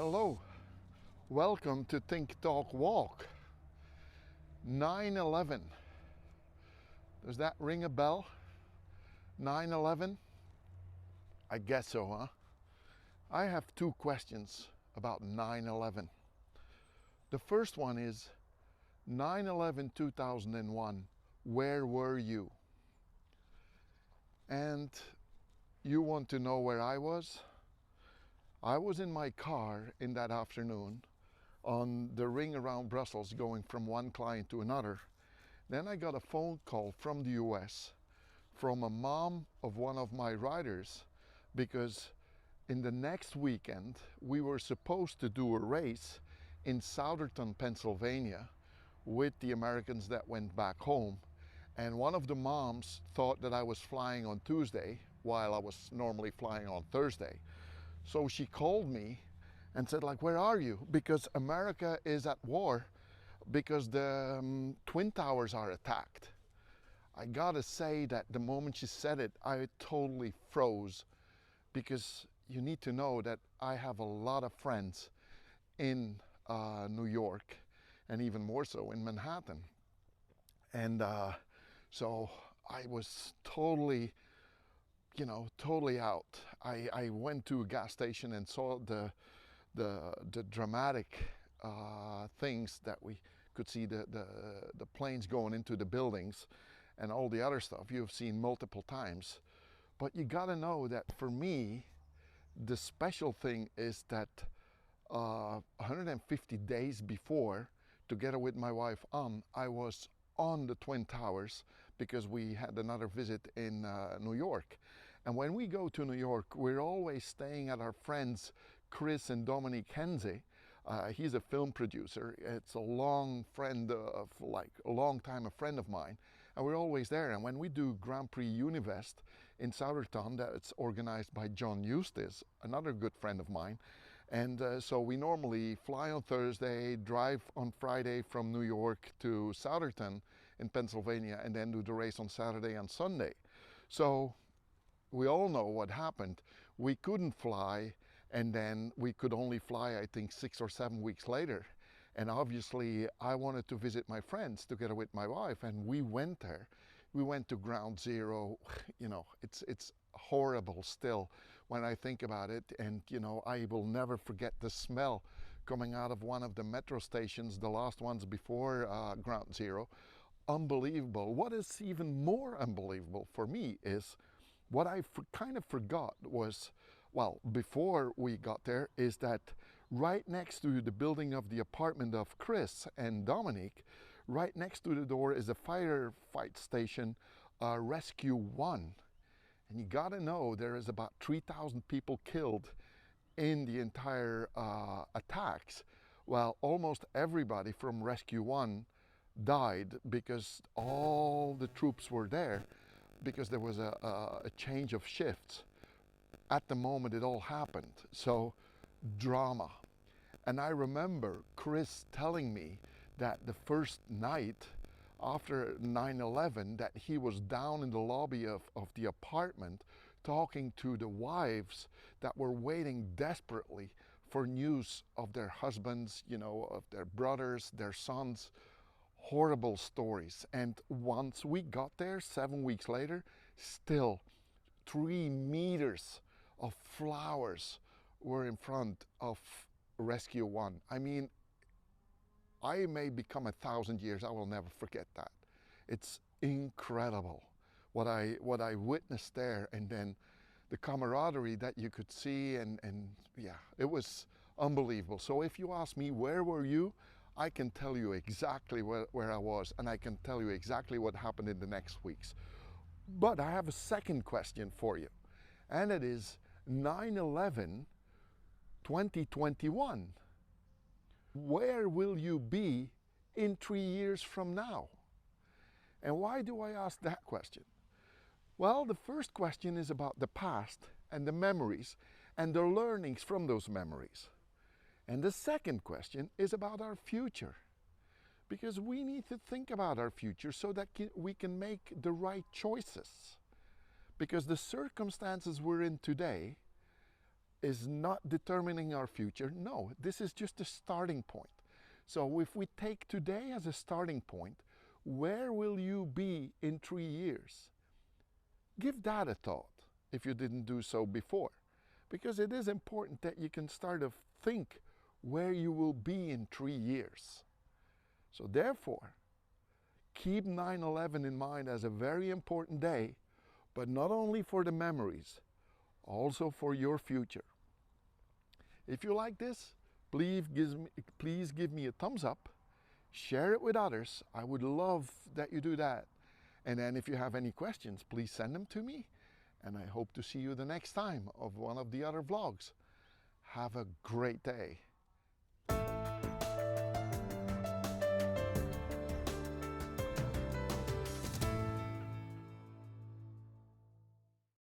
Hello, welcome to Think Talk Walk. 9/11. Does that ring a bell? 9/11? I guess so, huh? I have two questions about 9/11. The first one is 9/11 2001, where were you? And you want to know where I was? I was in my car in that afternoon on the ring around Brussels going from one client to another. Then I got a phone call from the US from a mom of one of my riders because in the next weekend we were supposed to do a race in Southerton, Pennsylvania with the Americans that went back home. And one of the moms thought that I was flying on Tuesday while I was normally flying on Thursday. So she called me and said, like, where are you? Because America is at war because the Twin Towers are attacked. I gotta say that the moment she said it, I totally froze because you need to know that I have a lot of friends in New York and even more so in Manhattan. And so I was totally totally out. I went to a gas station and saw the dramatic things that we could see, the planes going into the buildings and all the other stuff you've seen multiple times. But you gotta know that for me, the special thing is that 150 days before, together with my wife I was on the Twin Towers because we had another visit in New York. And when we go to New York, we're always staying at our friends Chris and Dominique Henze. He's a film producer. It's a long friend of, like, a long time a friend of mine, and we're always there. And when we do Grand Prix Univest in Southerton, that's organized by John Eustace, another good friend of mine. And so we normally fly on Thursday, drive on Friday from New York to Southerton in Pennsylvania, and then do the race on Saturday and Sunday. So we all know what happened. We couldn't fly, and then we could only fly, I think, 6 or 7 weeks later. And obviously I wanted to visit my friends together with my wife, and we went there. We went to Ground Zero. It's horrible still when I think about it. And I will never forget the smell coming out of one of the metro stations, the last ones before Ground Zero. Unbelievable. What is even more unbelievable for me is what I kind of forgot was, well, before we got there, is that right next to the building of the apartment of Chris and Dominique, right next to the door is a firefight station, Rescue 1. And you gotta know there is about 3,000 people killed in the entire attacks. Well, almost everybody from Rescue 1 died because all the troops were there, because there was a change of shifts at the moment it all happened. So drama. And I remember Chris telling me that the first night after 9/11 that he was down in the lobby of the apartment talking to the wives that were waiting desperately for news of their husbands, of their brothers, their sons. Horrible stories. And once we got there 7 weeks later, still 3 meters of flowers were in front of Rescue 1. I mean, I may become 1,000 years, I will never forget that. It's incredible what I witnessed there, and then the camaraderie that you could see, and yeah, it was unbelievable. So if you ask me, where were you? I can tell you exactly where I was, and I can tell you exactly what happened in the next weeks. But I have a second question for you, and it is 9/11 2021. Where will you be in 3 years from now? And why do I ask that question? Well, the first question is about the past and the memories and the learnings from those memories. And the second question is about our future, because we need to think about our future so that we can make the right choices. Because the circumstances we're in today is not determining our future. No, this is just a starting point. So if we take today as a starting point, where will you be in 3 years? Give that a thought if you didn't do so before, because it is important that you can start to think where you will be in 3 years. So therefore, keep 9/11 in mind as a very important day, but not only for the memories, also for your future. If you like this, please give me a thumbs up, share it with others. I would love that you do that. And then if you have any questions, please send them to me. And I hope to see you the next time of one of the other vlogs. Have a great day.